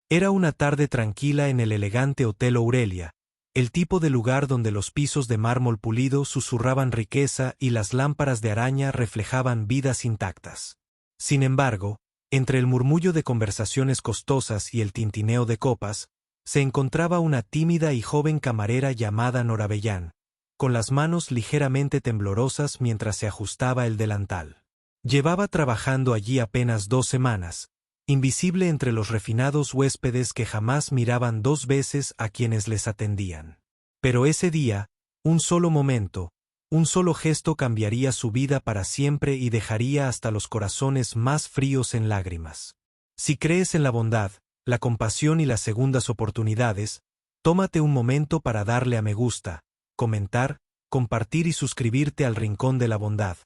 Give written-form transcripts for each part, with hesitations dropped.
Era una tarde tranquila en el elegante Hotel Aurelia, el tipo de lugar donde los pisos de mármol pulido susurraban riqueza y las lámparas de araña reflejaban vidas intactas. Sin embargo, entre el murmullo de conversaciones costosas y el tintineo de copas, se encontraba una tímida y joven camarera llamada Nora Bellán, con las manos ligeramente temblorosas mientras se ajustaba el delantal. Llevaba trabajando allí apenas 2 semanas, invisible entre los refinados huéspedes que jamás miraban 2 veces a quienes les atendían. Pero ese día, un solo momento, un solo gesto cambiaría su vida para siempre y dejaría hasta los corazones más fríos en lágrimas. Si crees en la bondad, la compasión y las segundas oportunidades, tómate un momento para darle a me gusta, comentar, compartir y suscribirte al Rincón de la Bondad,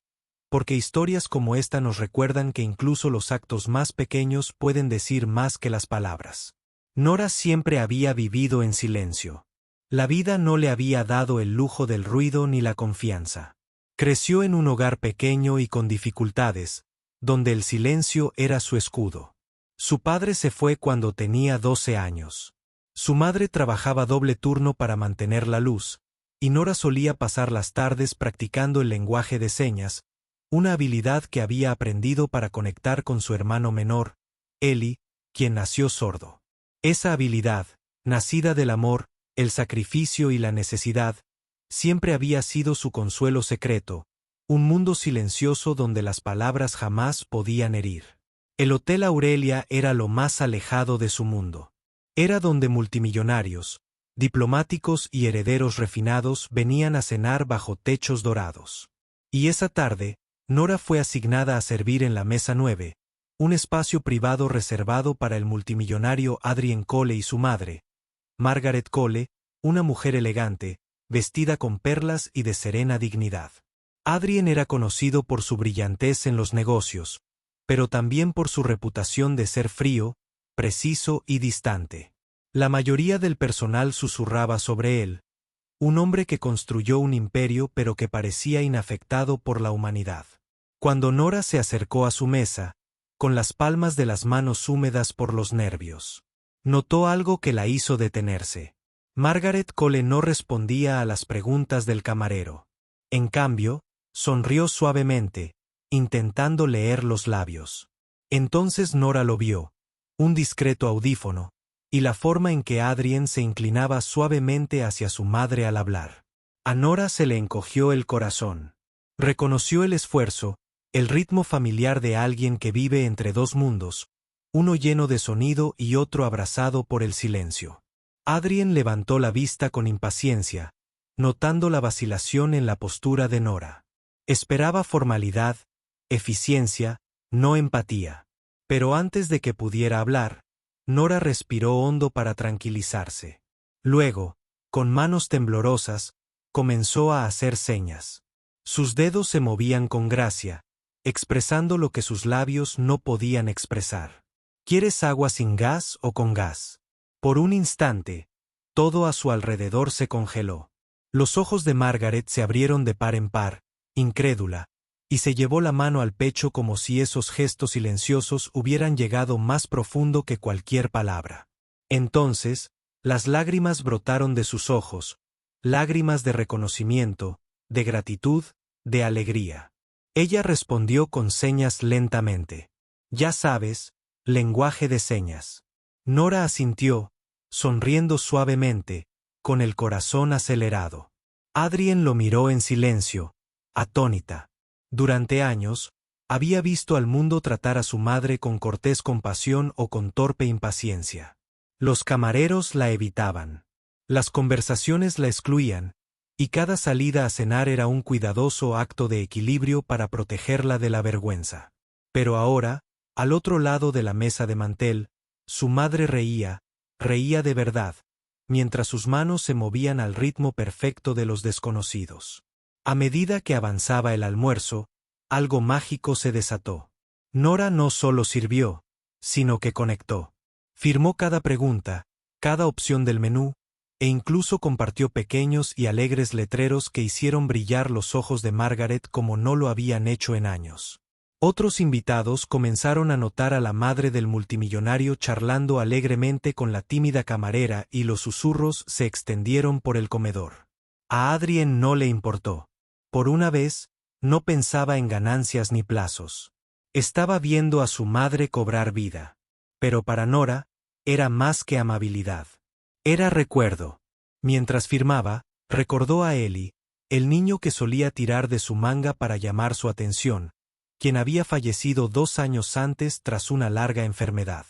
porque historias como esta nos recuerdan que incluso los actos más pequeños pueden decir más que las palabras. Nora siempre había vivido en silencio. La vida no le había dado el lujo del ruido ni la confianza. Creció en un hogar pequeño y con dificultades, donde el silencio era su escudo. Su padre se fue cuando tenía 12 años. Su madre trabajaba doble turno para mantener la luz, y Nora solía pasar las tardes practicando el lenguaje de señas, una habilidad que había aprendido para conectar con su hermano menor, Eli, quien nació sordo. Esa habilidad, nacida del amor, el sacrificio y la necesidad, siempre había sido su consuelo secreto, un mundo silencioso donde las palabras jamás podían herir. El Hotel Aurelia era lo más alejado de su mundo. Era donde multimillonarios, diplomáticos y herederos refinados venían a cenar bajo techos dorados. Y esa tarde, Nora fue asignada a servir en la mesa 9, un espacio privado reservado para el multimillonario Adrien Cole y su madre, Margaret Cole, una mujer elegante, vestida con perlas y de serena dignidad. Adrien era conocido por su brillantez en los negocios, pero también por su reputación de ser frío, preciso y distante. La mayoría del personal susurraba sobre él, un hombre que construyó un imperio pero que parecía inafectado por la humanidad. Cuando Nora se acercó a su mesa, con las palmas de las manos húmedas por los nervios, notó algo que la hizo detenerse. Margaret Cole no respondía a las preguntas del camarero. En cambio, sonrió suavemente, intentando leer los labios. Entonces Nora lo vio, un discreto audífono, y la forma en que Adrien se inclinaba suavemente hacia su madre al hablar. A Nora se le encogió el corazón. Reconoció el esfuerzo, el ritmo familiar de alguien que vive entre 2 mundos, uno lleno de sonido y otro abrazado por el silencio. Adrien levantó la vista con impaciencia, notando la vacilación en la postura de Nora. Esperaba formalidad, eficiencia, no empatía. Pero antes de que pudiera hablar, Nora respiró hondo para tranquilizarse. Luego, con manos temblorosas, comenzó a hacer señas. Sus dedos se movían con gracia, expresando lo que sus labios no podían expresar. ¿Quieres agua sin gas o con gas? Por un instante, todo a su alrededor se congeló. Los ojos de Margaret se abrieron de par en par, incrédula, y se llevó la mano al pecho como si esos gestos silenciosos hubieran llegado más profundo que cualquier palabra. Entonces, las lágrimas brotaron de sus ojos, lágrimas de reconocimiento, de gratitud, de alegría. Ella respondió con señas lentamente. Ya sabes, lenguaje de señas. Nora asintió, sonriendo suavemente, con el corazón acelerado. Adrien lo miró en silencio, atónita. Durante años, había visto al mundo tratar a su madre con cortés compasión o con torpe impaciencia. Los camareros la evitaban. Las conversaciones la excluían, y cada salida a cenar era un cuidadoso acto de equilibrio para protegerla de la vergüenza. Pero ahora, al otro lado de la mesa de mantel, su madre reía de verdad, mientras sus manos se movían al ritmo perfecto de los desconocidos. A medida que avanzaba el almuerzo, algo mágico se desató. Nora no solo sirvió, sino que conectó. Firmó cada pregunta, cada opción del menú, e incluso compartió pequeños y alegres letreros que hicieron brillar los ojos de Margaret como no lo habían hecho en años. Otros invitados comenzaron a notar a la madre del multimillonario charlando alegremente con la tímida camarera y los susurros se extendieron por el comedor. A Adrien no le importó. Por una vez, no pensaba en ganancias ni plazos. Estaba viendo a su madre cobrar vida. Pero para Nora, era más que amabilidad. Era recuerdo. Mientras firmaba, recordó a Eli, el niño que solía tirar de su manga para llamar su atención, quien había fallecido 2 años antes tras una larga enfermedad.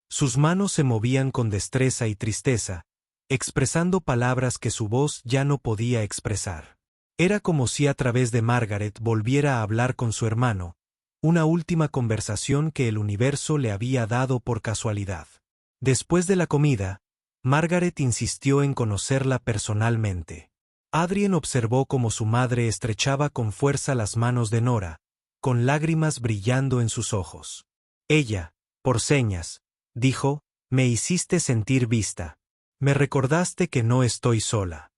Sus manos se movían con destreza y tristeza, expresando palabras que su voz ya no podía expresar. Era como si a través de Margaret volviera a hablar con su hermano, una última conversación que el universo le había dado por casualidad. Después de la comida, Margaret insistió en conocerla personalmente. Adrien observó cómo su madre estrechaba con fuerza las manos de Nora, con lágrimas brillando en sus ojos. Ella, por señas, dijo, «Me hiciste sentir vista. Me recordaste que no estoy sola».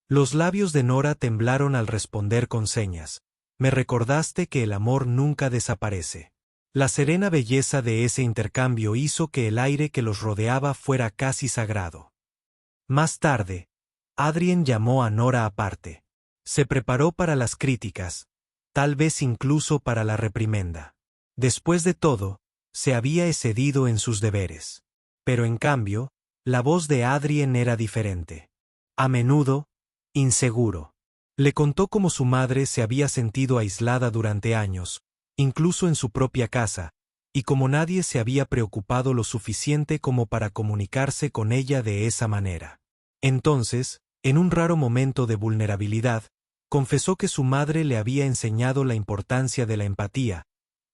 Los labios de Nora temblaron al responder con señas. «Me recordaste que el amor nunca desaparece». La serena belleza de ese intercambio hizo que el aire que los rodeaba fuera casi sagrado. Más tarde, Adrien llamó a Nora aparte. Se preparó para las críticas, tal vez incluso para la reprimenda. Después de todo, se había excedido en sus deberes. Pero en cambio, la voz de Adrien era diferente. A menudo, inseguro. Le contó cómo su madre se había sentido aislada durante años, incluso en su propia casa, y como nadie se había preocupado lo suficiente como para comunicarse con ella de esa manera. Entonces, en un raro momento de vulnerabilidad, confesó que su madre le había enseñado la importancia de la empatía,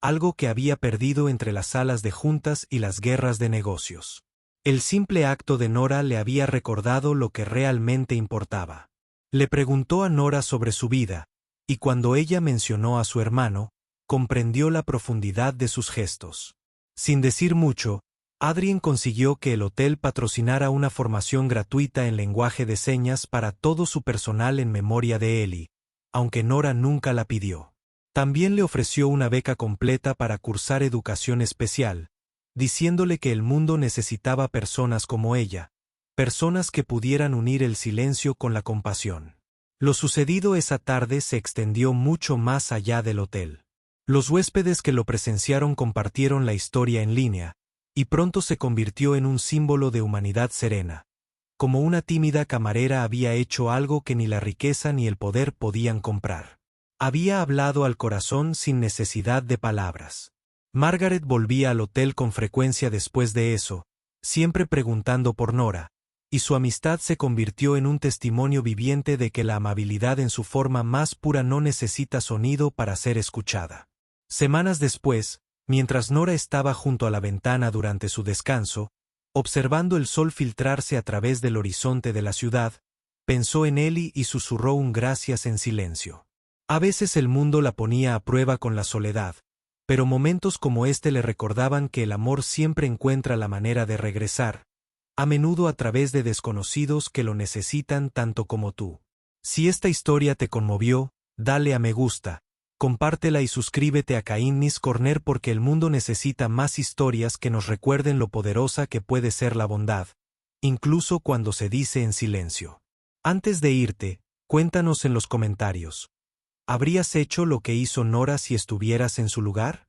algo que había perdido entre las salas de juntas y las guerras de negocios. El simple acto de Nora le había recordado lo que realmente importaba. Le preguntó a Nora sobre su vida, y cuando ella mencionó a su hermano, comprendió la profundidad de sus gestos. Sin decir mucho, Adrien consiguió que el hotel patrocinara una formación gratuita en lenguaje de señas para todo su personal en memoria de Eli, aunque Nora nunca la pidió. También le ofreció una beca completa para cursar educación especial, diciéndole que el mundo necesitaba personas como ella, personas que pudieran unir el silencio con la compasión. Lo sucedido esa tarde se extendió mucho más allá del hotel. Los huéspedes que lo presenciaron compartieron la historia en línea, y pronto se convirtió en un símbolo de humanidad serena. Como una tímida camarera había hecho algo que ni la riqueza ni el poder podían comprar. Había hablado al corazón sin necesidad de palabras. Margaret volvía al hotel con frecuencia después de eso, siempre preguntando por Nora, y su amistad se convirtió en un testimonio viviente de que la amabilidad en su forma más pura no necesita sonido para ser escuchada. Semanas después, mientras Nora estaba junto a la ventana durante su descanso, observando el sol filtrarse a través del horizonte de la ciudad, pensó en Eli y susurró un gracias en silencio. A veces el mundo la ponía a prueba con la soledad, pero momentos como este le recordaban que el amor siempre encuentra la manera de regresar, a menudo a través de desconocidos que lo necesitan tanto como tú. Si esta historia te conmovió, dale a me gusta, compártela y suscríbete a Kindness Corner porque el mundo necesita más historias que nos recuerden lo poderosa que puede ser la bondad, incluso cuando se dice en silencio. Antes de irte, cuéntanos en los comentarios. ¿Habrías hecho lo que hizo Nora si estuvieras en su lugar?